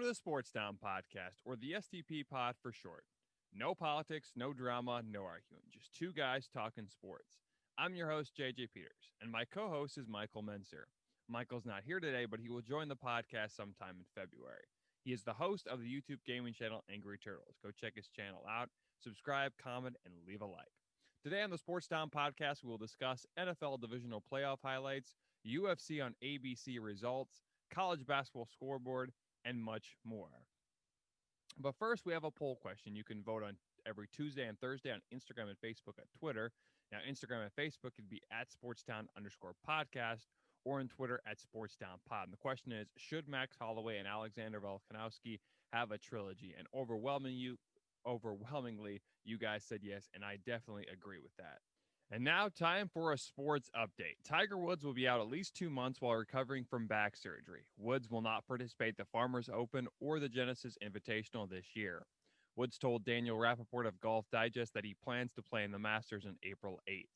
the Sports Down Podcast, or the STP pod for short. No politics, no drama, no arguing. Just two guys talking sports. I'm your host, JJ Peters, and my co-host is Michael Menser. Michael's not here today, but he will join the podcast sometime in February. He is the host of the YouTube gaming channel Angry Turtles. Go check his channel out, subscribe, comment, and leave a like. Today on the Sports Down Podcast, we will discuss NFL Divisional playoff highlights, UFC on ABC results, college basketball scoreboard, and much more. But first, we have a poll question you can vote on every Tuesday and Thursday on Instagram and Facebook and Twitter. Now, Instagram and Facebook can be at SportsDown_podcast or on Twitter at SportsDownPod. And the question is, should Max Holloway and Alexander Volkanovski have a trilogy? And overwhelmingly, you guys said yes, and I definitely agree with that. And now, time for a sports update. Tiger Woods will be out at least 2 months while recovering from back surgery. Woods will not participate in the Farmers Open or the Genesis Invitational this year. Woods told Daniel Rappaport of Golf Digest that he plans to play in the Masters on April 8th.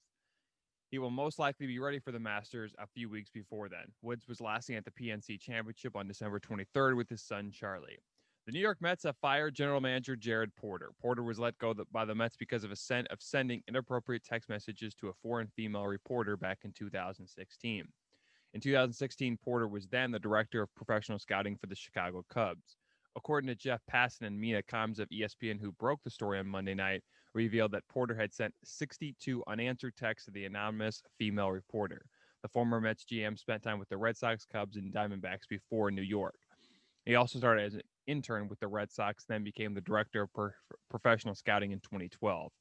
He will most likely be ready for the Masters a few weeks before then. Woods was last seen at the PNC Championship on December 23rd with his son, Charlie. The New York Mets have fired general manager Jared Porter. Porter was let go by the Mets because of sending inappropriate text messages to a foreign female reporter back in 2016. In 2016, Porter was then the director of professional scouting for the Chicago Cubs. According to Jeff Passan and Mina Kimes of ESPN, who broke the story on Monday night, revealed that Porter had sent 62 unanswered texts to the anonymous female reporter. The former Mets GM spent time with the Red Sox, Cubs, and Diamondbacks before New York. He also started as an intern with the Red Sox, then became the director of professional scouting in 2012.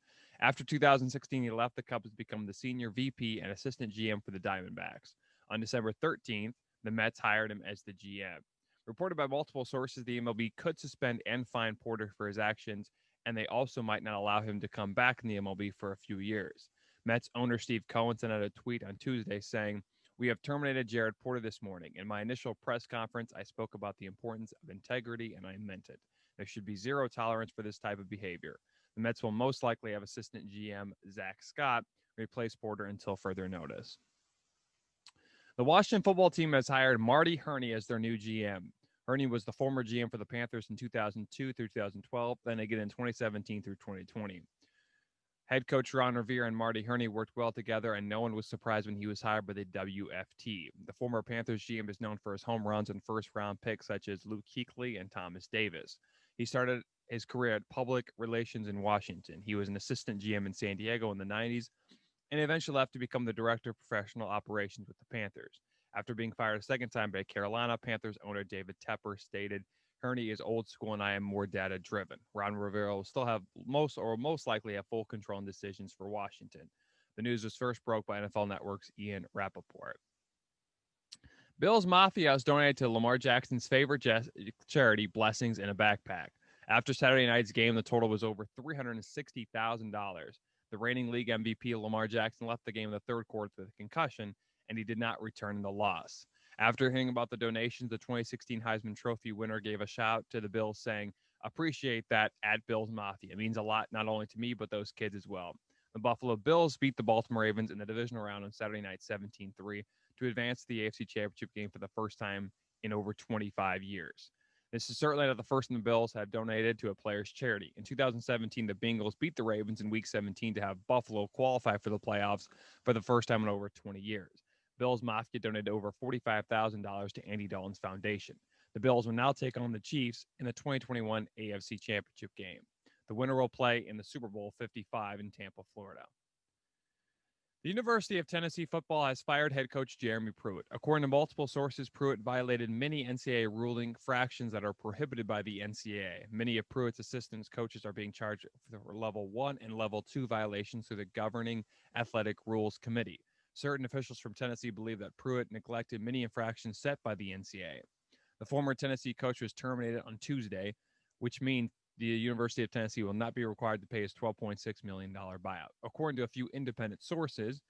After 2016, he left the Cubs to become the senior VP and assistant GM for the Diamondbacks. On December 13th, the Mets hired him as the GM. Reported by multiple sources, the MLB could suspend and fine Porter for his actions, and they also might not allow him to come back in the MLB for a few years. Mets owner Steve Cohen sent out a tweet on Tuesday saying, "We have terminated Jared Porter this morning. In my initial press conference, I spoke about the importance of integrity, and I meant it. There should be zero tolerance for this type of behavior. The Mets will most likely have assistant GM Zach Scott replace Porter until further notice." The Washington football team has hired Marty Herney as their new GM. Herney was the former GM for the Panthers in 2002 through 2012, then again in 2017 through 2020. Head coach Ron Rivera and Marty Herney worked well together, and no one was surprised when he was hired by the WFT. The former Panthers GM is known for his home runs and first-round picks such as Luke Kuechly and Thomas Davis. He started his career at public relations in Washington. He was an assistant GM in San Diego in the 90s and eventually left to become the director of professional operations with the Panthers. After being fired a second time by Carolina, Panthers owner David Tepper stated, "Herney is old school and I am more data-driven. Ron Rivera will still have most likely have full control on decisions for Washington." The news was first broke by NFL Network's Ian Rappaport. Bills Mafia has donated to Lamar Jackson's favorite charity, Blessings in a Backpack. After Saturday night's game, the total was over $360,000. The reigning league MVP, Lamar Jackson, left the game in the third quarter with a concussion, and he did not return in the loss. After hearing about the donations, the 2016 Heisman Trophy winner gave a shout to the Bills saying, "Appreciate that at Bills Mafia. It means a lot not only to me, but those kids as well." The Buffalo Bills beat the Baltimore Ravens in the divisional round on Saturday night 17-3 to advance to the AFC Championship game for the first time in over 25 years. This is certainly not the first time the Bills have donated to a player's charity. In 2017, the Bengals beat the Ravens in Week 17 to have Buffalo qualify for the playoffs for the first time in over 20 years. Bills Mafia donated over $45,000 to Andy Dalton's foundation. The Bills will now take on the Chiefs in the 2021 AFC Championship game. The winner will play in the Super Bowl 55 in Tampa, Florida. The University of Tennessee football has fired head coach Jeremy Pruitt. According to multiple sources, Pruitt violated many NCAA ruling fractions that are prohibited by the NCAA. Many of Pruitt's assistant coaches are being charged for level 1 and level 2 violations through the governing athletic rules committee. Certain officials from Tennessee believe that Pruitt neglected many infractions set by the NCAA. The former Tennessee coach was terminated on Tuesday, which means the University of Tennessee will not be required to pay his $12.6 million buyout. According to a few independent sources,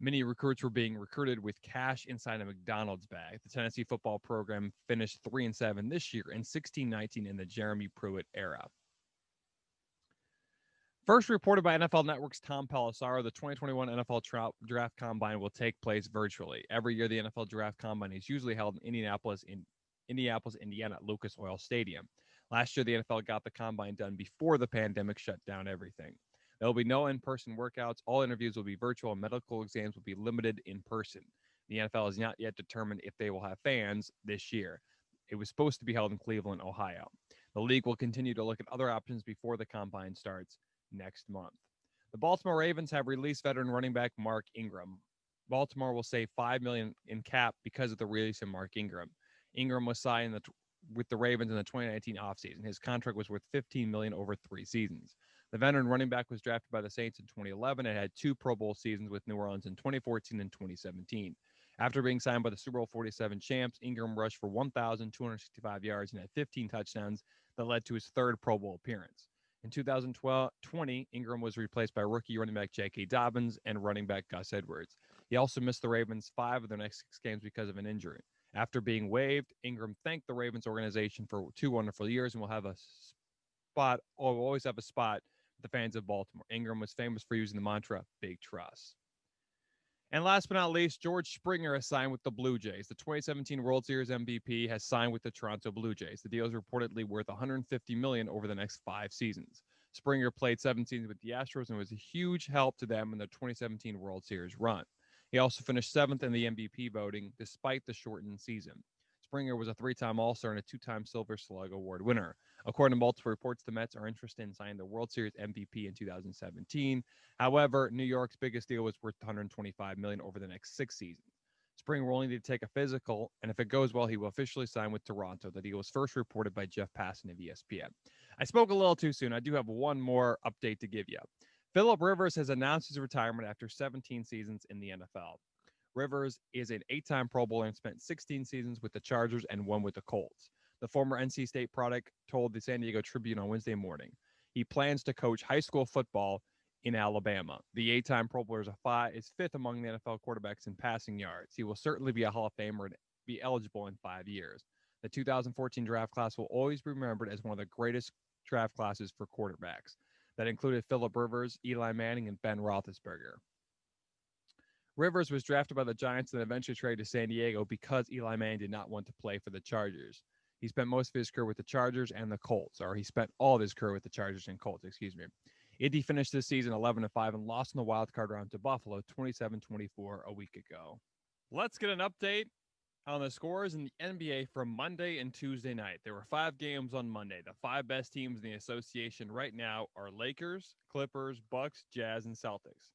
many recruits were being recruited with cash inside a McDonald's bag. The Tennessee football program finished 3-7 this year and 16-19 in the Jeremy Pruitt era. First reported by NFL Network's Tom Pelissero, the 2021 NFL Draft Combine will take place virtually. Every year, the NFL Draft Combine is usually held in Indianapolis, Indianapolis, Indiana at Lucas Oil Stadium. Last year, the NFL got the combine done before the pandemic shut down everything. There will be no in-person workouts. All interviews will be virtual, and medical exams will be limited in person. The NFL has not yet determined if they will have fans this year. It was supposed to be held in Cleveland, Ohio. The league will continue to look at other options before the combine starts next month. The Baltimore Ravens have released veteran running back Mark Ingram. Baltimore will save $5 million in cap because of the release of Mark Ingram. Ingram was signed with the Ravens in the 2019 offseason. His contract was worth $15 million over 3 seasons. The veteran running back was drafted by the Saints in 2011 and had 2 Pro Bowl seasons with New Orleans in 2014 and 2017. After being signed by the Super Bowl 47 champs, Ingram rushed for 1,265 yards and had 15 touchdowns that led to his 3rd Pro Bowl appearance. In 2020, Ingram was replaced by rookie running back J.K. Dobbins and running back Gus Edwards. He also missed the Ravens 5 of their next 6 games because of an injury. After being waived, Ingram thanked the Ravens organization for 2 wonderful years and will always have a spot with the fans of Baltimore. Ingram was famous for using the mantra, "Big Trust." And last but not least, George Springer has signed with the Blue Jays. The 2017 World Series MVP has signed with the Toronto Blue Jays. The deal is reportedly worth $150 million over the next 5 seasons. Springer played 7 seasons with the Astros and was a huge help to them in the 2017 World Series run. He also finished 7th in the MVP voting despite the shortened season. Springer was a 3-time All-Star and a 2-time Silver Slug Award winner. According to multiple reports, the Mets are interested in signing the World Series MVP in 2017. However, New York's biggest deal was worth $125 million over the next 6 seasons. Springer will only need to take a physical, and if it goes well, he will officially sign with Toronto. The deal was first reported by Jeff Passan of ESPN. I spoke a little too soon. I do have one more update to give you. Phillip Rivers has announced his retirement after 17 seasons in the NFL. Rivers is an 8-time Pro Bowler and spent 16 seasons with the Chargers and 1 with the Colts. The former NC State product told the San Diego Tribune on Wednesday morning he plans to coach high school football in Alabama. The 8-time Pro Bowler is 5th among the NFL quarterbacks in passing yards. He will certainly be a Hall of Famer and be eligible in 5 years. The 2014 draft class will always be remembered as one of the greatest draft classes for quarterbacks. That included Phillip Rivers, Eli Manning, and Ben Roethlisberger. Rivers was drafted by the Giants and eventually traded to San Diego because Eli Manning did not want to play for the Chargers. He spent most of his career with the Chargers and the Colts, or he spent all of his career with the Chargers and Colts, Indy finished this season 11-5 and lost in the wild card round to Buffalo 27-24 a week ago. Let's get an update on the scores in the NBA from Monday and Tuesday night. There were 5 games on Monday. The 5 best teams in the association right now are Lakers, Clippers, Bucks, Jazz, and Celtics.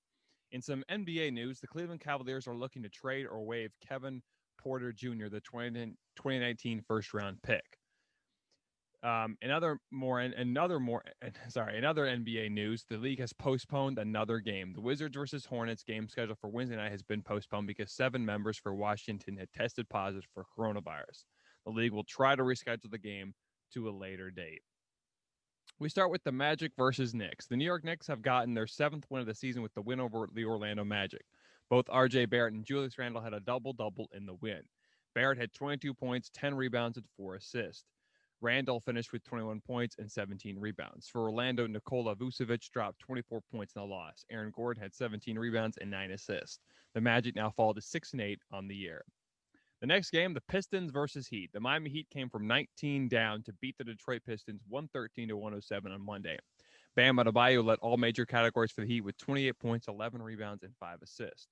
In some NBA news, the Cleveland Cavaliers are looking to trade or waive Kevin Porter Jr., the 2019 first-round pick. In other NBA news, the league has postponed another game. The Wizards versus Hornets game scheduled for Wednesday night has been postponed because 7 members for Washington had tested positive for coronavirus. The league will try to reschedule the game to a later date. We start with the Magic versus Knicks. The New York Knicks have gotten their 7th win of the season with the win over the Orlando Magic. Both R.J. Barrett and Julius Randle had a double-double in the win. Barrett had 22 points, 10 rebounds, and 4 assists. Randle finished with 21 points and 17 rebounds. For Orlando, Nikola Vucevic dropped 24 points in the loss. Aaron Gordon had 17 rebounds and 9 assists. The Magic now fall to 6-8 on the year. The next game, the Pistons versus Heat. The Miami Heat came from 19 down to beat the Detroit Pistons 113-107 on Monday. Bam Adebayo led all major categories for the Heat with 28 points, 11 rebounds, and 5 assists.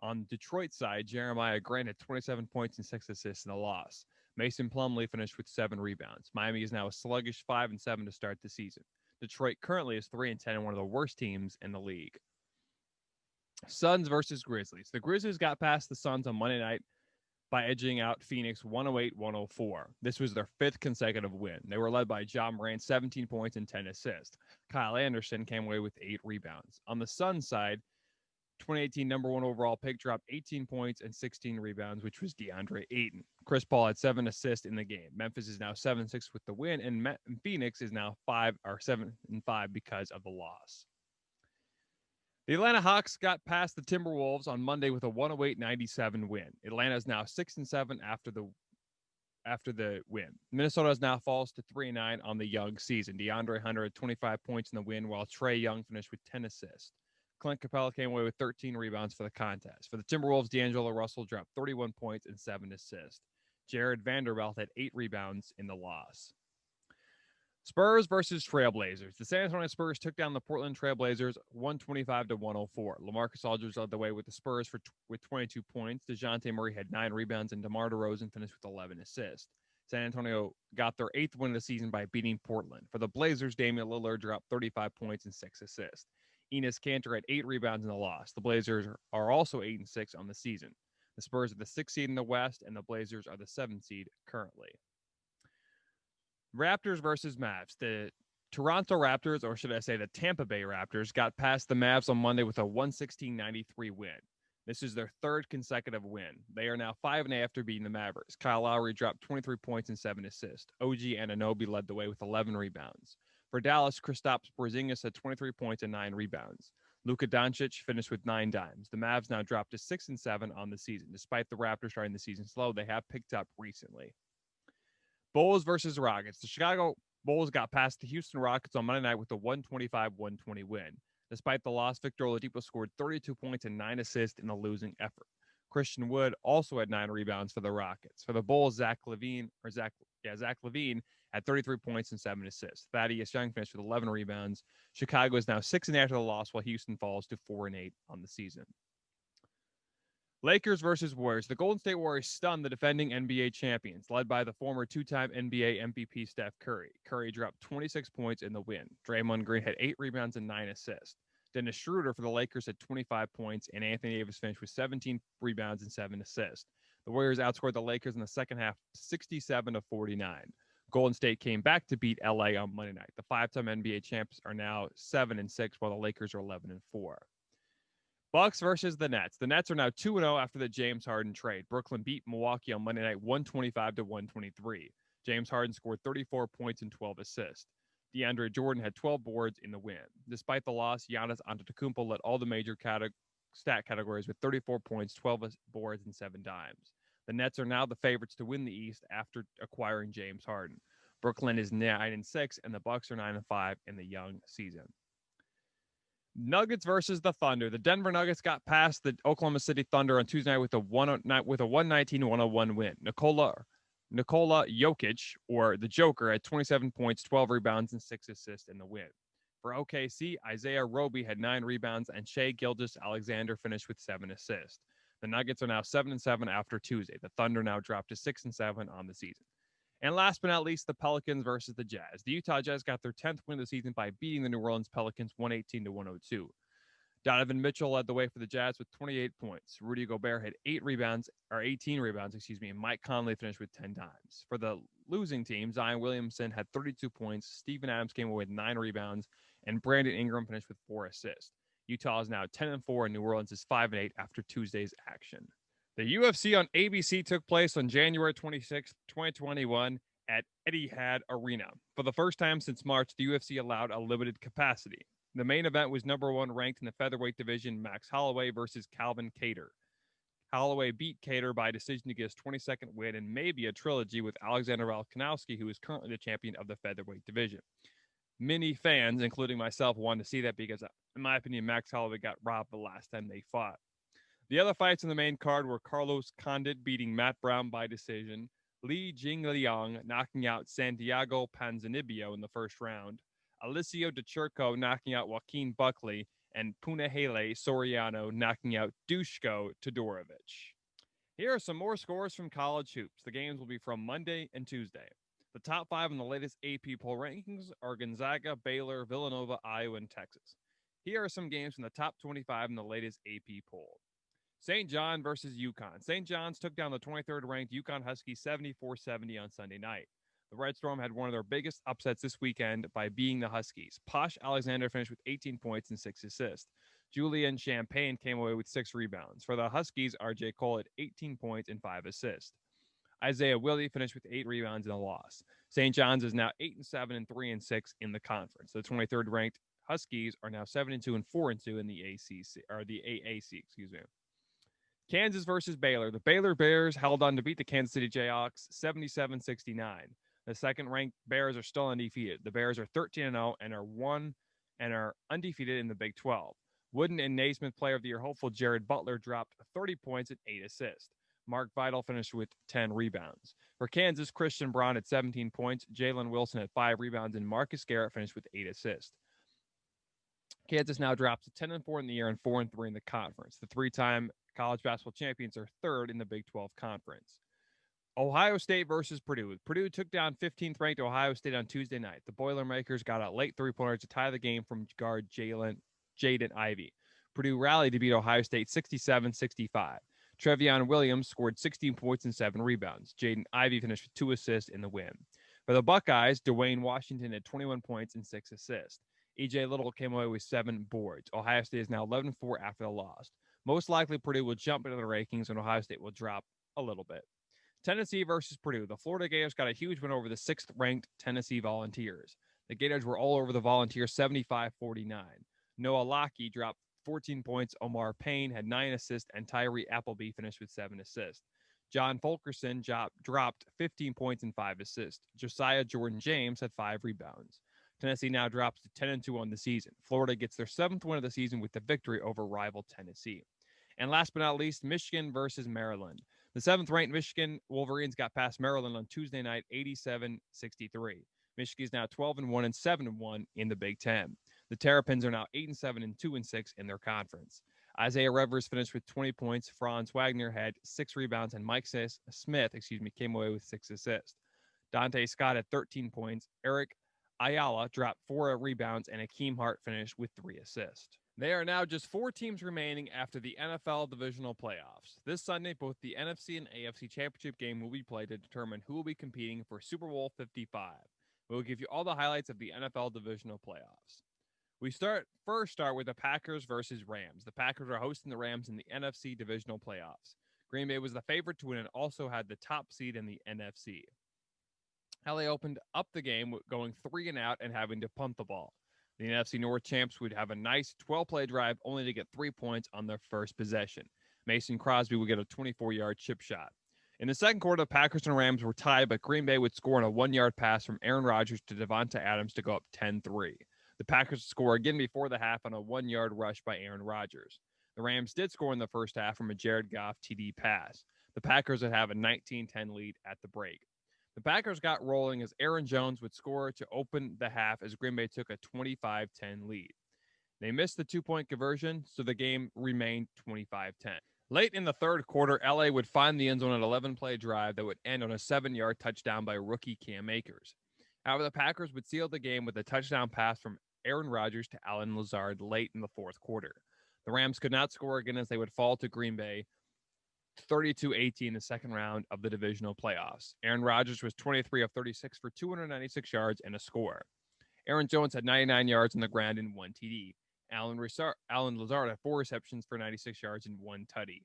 On Detroit's side, Jeremiah Grant had 27 points and 6 assists in the loss. Mason Plumlee finished with 7 rebounds. Miami is now a sluggish 5-7 to start the season. Detroit currently is 3-10 and one of the worst teams in the league. Suns versus Grizzlies. The Grizzlies got past the Suns on Monday night by edging out Phoenix 108-104. This was their 5th consecutive win. They were led by Ja Morant, 17 points and 10 assists. Kyle Anderson came away with 8 rebounds. On the Suns side, 2018 number 1 overall pick dropped 18 points and 16 rebounds, which was DeAndre Ayton. Chris Paul had 7 assists in the game. Memphis is now 7-6 with the win, and Phoenix is now 7-5 because of the loss. The Atlanta Hawks got past the Timberwolves on Monday with a 108-97 win. Atlanta is now 6-7 after the win. Minnesota now falls to 3-9 on the young season. DeAndre Hunter had 25 points in the win, while Trae Young finished with 10 assists. Clint Capella came away with 13 rebounds for the contest. For the Timberwolves, D'Angelo Russell dropped 31 points and 7 assists. Jared Vanderbilt had 8 rebounds in the loss. Spurs versus Trailblazers. The San Antonio Spurs took down the Portland Trailblazers 125-104. LaMarcus Aldridge led the way with the Spurs with 22 points. DeJounte Murray had 9 rebounds, and DeMar DeRozan finished with 11 assists. San Antonio got their 8th win of the season by beating Portland. For the Blazers, Damian Lillard dropped 35 points and 6 assists. Enes Kanter had 8 rebounds in the loss. The Blazers are also 8-6 on the season. The Spurs are the 6th seed in the West, and the Blazers are the 7th seed currently. Raptors versus Mavs. The Toronto Raptors, or should I say the Tampa Bay Raptors, got past the Mavs on Monday with a 116-93 win. This is their 3rd consecutive win. They are now 5-0 after beating the Mavericks. Kyle Lowry dropped 23 points and 7 assists. OG Anunoby led the way with 11 rebounds. For Dallas, Kristaps Porzingis had 23 points and 9 rebounds. Luka Doncic finished with 9 dimes. The Mavs now dropped to 6-7 on the season. Despite the Raptors starting the season slow, they have picked up recently. Bulls versus Rockets. The Chicago Bulls got past the Houston Rockets on Monday night with a 125-120 win. Despite the loss, Victor Oladipo scored 32 points and 9 assists in the losing effort. Christian Wood also had 9 rebounds for the Rockets. For the Bulls, Zach Levine had 33 points and 7 assists. Thaddeus Young finished with 11 rebounds. Chicago is now 6-0 after the loss, while Houston falls to 4-8 on the season. Lakers versus Warriors. The Golden State Warriors stunned the defending NBA champions, led by the former 2-time NBA MVP Steph Curry. Curry dropped 26 points in the win. Draymond Green had 8 rebounds and 9 assists. Dennis Schroeder for the Lakers had 25 points, and Anthony Davis finished with 17 rebounds and 7 assists. The Warriors outscored the Lakers in the second half 67-49. Golden State came back to beat LA on Monday night. The 5-time NBA champs are now 7-6, while the Lakers are 11-4. Bucks versus the Nets. The Nets are now 2-0 after the James Harden trade. Brooklyn beat Milwaukee on Monday night 125-123. James Harden scored 34 points and 12 assists. DeAndre Jordan had 12 boards in the win. Despite the loss, Giannis Antetokounmpo led all the major stat categories with 34 points, 12 boards, and 7 dimes. The Nets are now the favorites to win the East after acquiring James Harden. Brooklyn is 9-6, and the Bucks are 9-5 in the young season. Nuggets versus the Thunder. The Denver Nuggets got past the Oklahoma City Thunder on Tuesday night with a 119-101 win. Nikola Jokic, or the Joker, had 27 points, 12 rebounds, and 6 assists in the win. For OKC, Isaiah Roby had 9 rebounds, and Shai Gilgeous-Alexander finished with 7 assists. The Nuggets are now 7-7 after Tuesday. The Thunder now dropped to 6-7 on the season. And last but not least, the Pelicans versus the Jazz. The Utah Jazz got their 10th win of the season by beating the New Orleans Pelicans 118-102. Donovan Mitchell led the way for the Jazz with 28 points. Rudy Gobert had 18 rebounds, and Mike Conley finished with 10 dimes. For the losing team, Zion Williamson had 32 points. Steven Adams came away with 9 rebounds, and Brandon Ingram finished with 4 assists. Utah is now 10-4, and New Orleans is 5-8 after Tuesday's action. The UFC on ABC took place on January 26, 2021 at Etihad Arena. For the first time since March, the UFC allowed a limited capacity. The main event was number 1 ranked in the featherweight division, Max Holloway versus Calvin Kattar. Holloway beat Kattar by decision to get his 22nd win and maybe a trilogy with Alexander Volkanovski, who is currently the champion of the featherweight division. Many fans, including myself, wanted to see that because, in my opinion, Max Holloway got robbed the last time they fought. The other fights in the main card were Carlos Condit beating Matt Brown by decision, Li Jingliang knocking out Santiago Ponzinibbio in the first round, Alessio DeCurco knocking out Joaquin Buckley, and Punahele Soriano knocking out Dushko Todorovic. Here are some more scores from college hoops. The games will be from Monday and Tuesday. The top 5 in the latest AP poll rankings are Gonzaga, Baylor, Villanova, Iowa, and Texas. Here are some games from the top 25 in the latest AP poll. St. John versus UConn. St. John's took down the 23rd ranked UConn Huskies 74-70 on Sunday night. The Red Storm had one of their biggest upsets this weekend by beating the Huskies. Posh Alexander finished with 18 points and 6 assists. Julian Champagne came away with 6 rebounds. For the Huskies, RJ Cole had 18 points and 5 assists. Isaiah Willie finished with 8 rebounds in a loss. St. John's is now 8-7 and 3-6 in the conference. The 23rd ranked Huskies are now 7-2 and 4-2 in the AAC. Kansas versus Baylor. The Baylor Bears held on to beat the Kansas City Jayhawks 77-69. The second-ranked Bears are still undefeated. The Bears are 13-0 and are undefeated in the Big 12. Wooden and Naismith Player of the Year hopeful Jared Butler dropped 30 points and 8 assists. Mark Vidal finished with 10 rebounds. For Kansas, Christian Braun had 17 points, Jalen Wilson had 5 rebounds, and Marcus Garrett finished with 8 assists. Kansas now drops to 10-4 in the year and 4-3 in the conference. The three-time college basketball champions are third in the Big 12 conference. Ohio State versus Purdue. Purdue took down 15th-ranked Ohio State on Tuesday night. The Boilermakers got a late three-pointer to tie the game from guard Jaden Ivey. Purdue rallied to beat Ohio State 67-65. Trevion Williams scored 16 points and 7 rebounds. Jaden Ivey finished with 2 assists in the win. For the Buckeyes, Dwayne Washington had 21 points and 6 assists. E.J. Little came away with 7 boards. Ohio State is now 11-4 after the loss. Most likely, Purdue will jump into the rankings and Ohio State will drop a little bit. Tennessee versus Purdue. The Florida Gators got a huge win over the 6th-ranked Tennessee Volunteers. The Gators were all over the Volunteers 75-49. Noah Locke dropped 14 points. Omar Payne had 9 assists, and Tyree Appleby finished with 7 assists. John Fulkerson dropped 15 points and 5 assists. Josiah Jordan James had 5 rebounds. Tennessee now drops to 10-2 on the season. Florida gets their 7th win of the season with the victory over rival Tennessee. And last but not least, Michigan versus Maryland. The 7th-ranked Michigan Wolverines got past Maryland on Tuesday night, 87-63. Michigan is now 12-1 and 7-1 in the Big Ten. The Terrapins are now 8-7 and 2-6 in their conference. Isaiah Rivers finished with 20 points. Franz Wagner had 6 rebounds, and Mike Smith came away with 6 assists. Dante Scott had 13 points. Eric Ayala dropped 4 rebounds, and Akeem Hart finished with 3 assists. There are now just 4 teams remaining after the NFL Divisional Playoffs. This Sunday, both the NFC and AFC Championship game will be played to determine who will be competing for Super Bowl 55. We will give you all the highlights of the NFL Divisional Playoffs. We start with the Packers versus Rams. The Packers are hosting the Rams in the NFC Divisional Playoffs. Green Bay was the favorite to win and also had the top seed in the NFC. LA opened up the game going 3 and out and having to punt the ball. The NFC North champs would have a nice 12-play drive only to get 3 points on their first possession. Mason Crosby would get a 24-yard chip shot. In the second quarter, the Packers and Rams were tied, but Green Bay would score on a 1-yard pass from Aaron Rodgers to Devonta Adams to go up 10-3. The Packers would score again before the half on a 1-yard rush by Aaron Rodgers. The Rams did score in the first half from a Jared Goff TD pass. The Packers would have a 19-10 lead at the break. The Packers got rolling as Aaron Jones would score to open the half as Green Bay took a 25-10 lead. They missed the 2-point conversion, so the game remained 25-10. Late in the third quarter, LA would find the end zone an 11-play drive that would end on a 7-yard touchdown by rookie Cam Akers. However, the Packers would seal the game with a touchdown pass from Aaron Rodgers to Allen Lazard late in the fourth quarter. The Rams could not score again as they would fall to Green Bay 32-18 in the second round of the divisional playoffs. Aaron Rodgers was 23 of 36 for 296 yards and a score. Aaron Jones had 99 yards on the ground and 1 TD. Allen Lazard had 4 receptions for 96 yards and 1 tutty.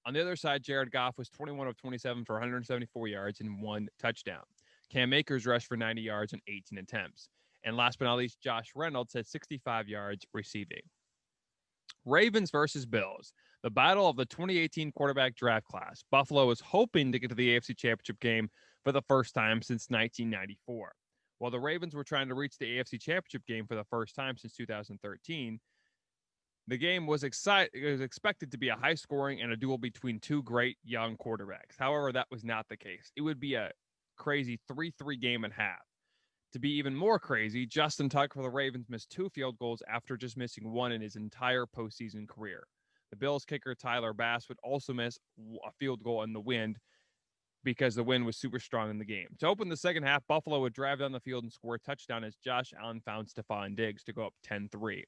On the other side, Jared Goff was 21 of 27 for 174 yards and 1 touchdown. Cam Akers rushed for 90 yards on 18 attempts. And last but not least, Josh Reynolds had 65 yards receiving. Ravens versus Bills. The battle of the 2018 quarterback draft class. Buffalo was hoping to get to the AFC Championship game for the first time since 1994. While the Ravens were trying to reach the AFC Championship game for the first time since 2013, the game was expected to be a high-scoring and a duel between 2 great young quarterbacks. However, that was not the case. It would be a crazy 3-3 game and a half. To be even more crazy, Justin Tuck for the Ravens missed 2 field goals after just missing 1 in his entire postseason career. The Bills kicker Tyler Bass would also miss a field goal in the wind because the wind was super strong in the game. To open the second half, Buffalo would drive down the field and score a touchdown as Josh Allen found Stephon Diggs to go up 10-3.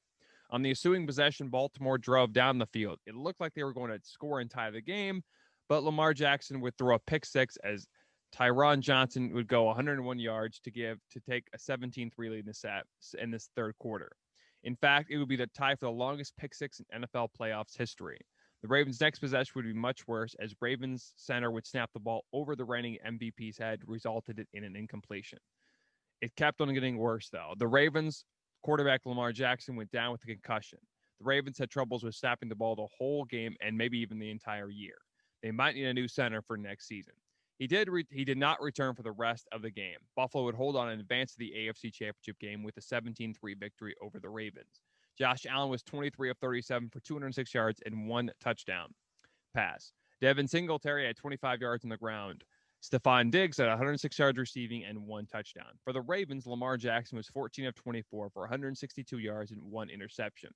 On the ensuing possession, Baltimore drove down the field. It looked like they were going to score and tie the game, but Lamar Jackson would throw a pick six as Tyron Johnson would go 101 yards to take a 17-3 lead in this third quarter. In fact, it would be the tie for the longest pick six in NFL playoffs history. The Ravens' next possession would be much worse as Ravens center would snap the ball over the reigning MVP's head, resulted in an incompletion. It kept on getting worse, though. The Ravens quarterback Lamar Jackson went down with a concussion. The Ravens had troubles with snapping the ball the whole game and maybe even the entire year. They might need a new center for next season. He did not return for the rest of the game. Buffalo would hold on and advance to the AFC Championship game with a 17-3 victory over the Ravens. Josh Allen was 23 of 37 for 206 yards and 1 touchdown pass. Devin Singletary had 25 yards on the ground. Stephon Diggs had 106 yards receiving and 1 touchdown. For the Ravens, Lamar Jackson was 14 of 24 for 162 yards and 1 interception.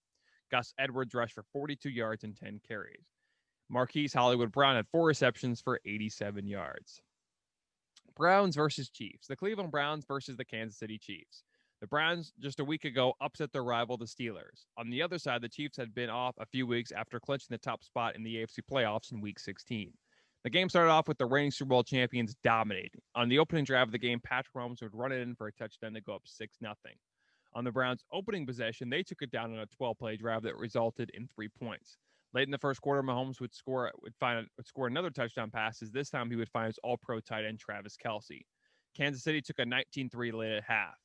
Gus Edwards rushed for 42 yards and 10 carries. Marquise Hollywood Brown had 4 receptions for 87 yards. Browns versus Chiefs. The Cleveland Browns versus the Kansas City Chiefs. The Browns, just a week ago, upset their rival, the Steelers. On the other side, the Chiefs had been off a few weeks after clinching the top spot in the AFC playoffs in Week 16. The game started off with the reigning Super Bowl champions dominating. On the opening drive of the game, Patrick Mahomes would run it in for a touchdown to go up 6-0. On the Browns' opening possession, they took it down on a 12-play drive that resulted in 3 points. Late in the first quarter, Mahomes would score another touchdown pass, as this time he would find his all-pro tight end Travis Kelce. Kansas City took a 19-3 lead at half.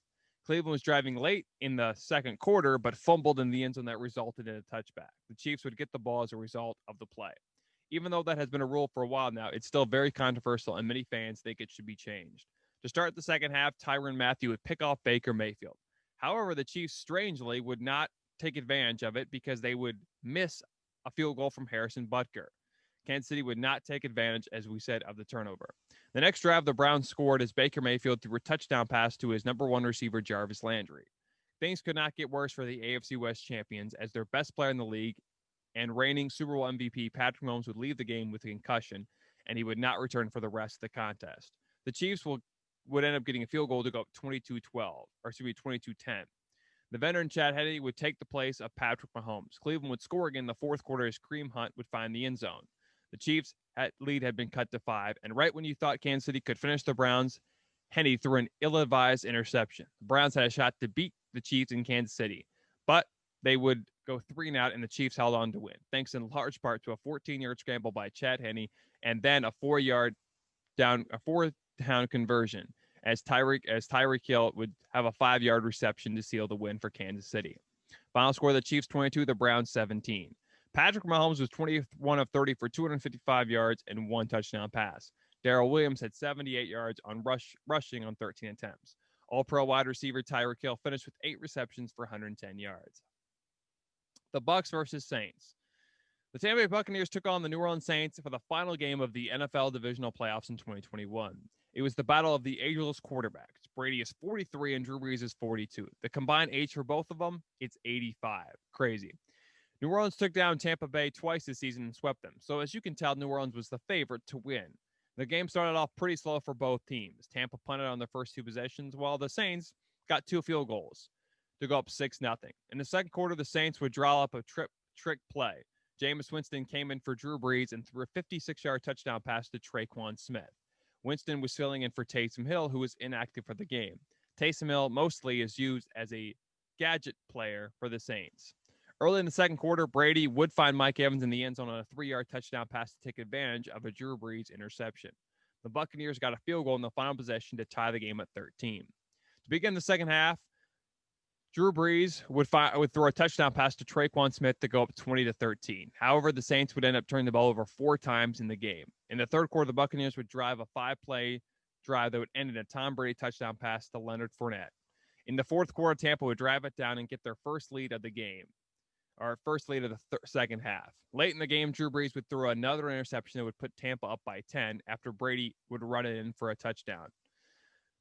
Cleveland was driving late in the second quarter, but fumbled in the end zone that resulted in a touchback. The Chiefs would get the ball as a result of the play. Even though that has been a rule for a while now, it's still very controversial, and many fans think it should be changed. To start the second half, Tyrann Mathieu would pick off Baker Mayfield. However, the Chiefs, strangely, would not take advantage of it because they would miss a field goal from Harrison Butker. Kansas City would not take advantage, as we said, of the turnover. The next drive, the Browns scored as Baker Mayfield threw a touchdown pass to his number 1 receiver, Jarvis Landry. Things could not get worse for the AFC West champions, as their best player in the league and reigning Super Bowl MVP, Patrick Mahomes, would leave the game with a concussion, and he would not return for the rest of the contest. The Chiefs would end up getting a field goal to go up 22-10. The veteran Chad Henne would take the place of Patrick Mahomes. Cleveland would score again in the fourth quarter as Kareem Hunt would find the end zone. The Chiefs' lead had been cut to 5, and right when you thought Kansas City could finish the Browns, Henne threw an ill-advised interception. The Browns had a shot to beat the Chiefs in Kansas City, but they would go 3-and-out, and the Chiefs held on to win, thanks in large part to a 14-yard scramble by Chad Henne and then a 4-down conversion as Tyreek Hill would have a 5-yard reception to seal the win for Kansas City. Final score, the Chiefs 22, the Browns 17. Patrick Mahomes was 21 of 30 for 255 yards and 1 touchdown pass. Darrell Williams had 78 yards on rushing on 13 attempts. All-pro wide receiver Tyreek Hill finished with 8 receptions for 110 yards. The Bucs versus Saints. The Tampa Bay Buccaneers took on the New Orleans Saints for the final game of the NFL Divisional Playoffs in 2021. It was the battle of the ageless quarterbacks. Brady is 43 and Drew Brees is 42. The combined age for both of them, it's 85. Crazy. New Orleans took down Tampa Bay twice this season and swept them. So as you can tell, New Orleans was the favorite to win. The game started off pretty slow for both teams. Tampa punted on their first 2 possessions, while the Saints got 2 field goals to go up 6-0. In the second quarter, the Saints would draw up a trick play. Jameis Winston came in for Drew Brees and threw a 56-yard touchdown pass to Traquan Smith. Winston was filling in for Taysom Hill, who was inactive for the game. Taysom Hill mostly is used as a gadget player for the Saints. Early in the second quarter, Brady would find Mike Evans in the end zone on a 3-yard touchdown pass to take advantage of a Drew Brees interception. The Buccaneers got a field goal in the final possession to tie the game at 13. To begin the second half, Drew Brees would throw a touchdown pass to Traquan Smith to go up 20-13. However, the Saints would end up turning the ball over 4 times in the game. In the third quarter, the Buccaneers would drive a 5-play drive that would end in a Tom Brady touchdown pass to Leonard Fournette. In the fourth quarter, Tampa would drive it down and get their first lead of the game, or first lead of the second half. Late in the game, Drew Brees would throw another interception that would put Tampa up by 10 after Brady would run it in for a touchdown.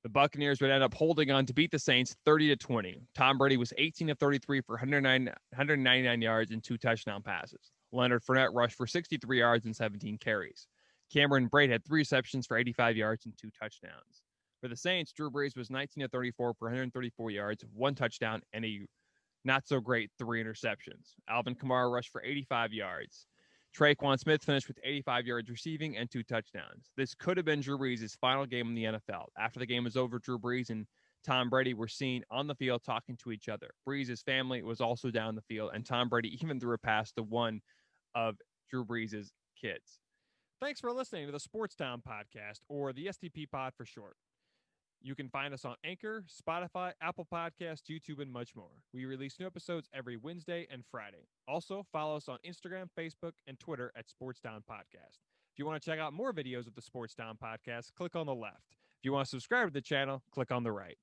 The Buccaneers would end up holding on to beat the Saints 30-20. Tom Brady was 18 of 33 for 199 yards and 2 touchdown passes. Leonard Fournette rushed for 63 yards and 17 carries. Cameron Brate had 3 receptions for 85 yards and 2 touchdowns. For the Saints, Drew Brees was 19 of 34 for 134 yards, 1 touchdown, and a not-so-great 3 interceptions. Alvin Kamara rushed for 85 yards. Traquan Smith finished with 85 yards receiving and 2 touchdowns. This could have been Drew Brees' final game in the NFL. After the game was over, Drew Brees and Tom Brady were seen on the field talking to each other. Brees' family was also down the field, and Tom Brady even threw a pass to one of Drew Brees' kids. Thanks for listening to the Sports Town Podcast, or the STP Pod for short. You can find us on Anchor, Spotify, Apple Podcasts, YouTube, and much more. We release new episodes every Wednesday and Friday. Also, follow us on Instagram, Facebook, and Twitter at Sports Town Podcast. If you want to check out more videos of the Sports Town Podcast, click on the left. If you want to subscribe to the channel, click on the right.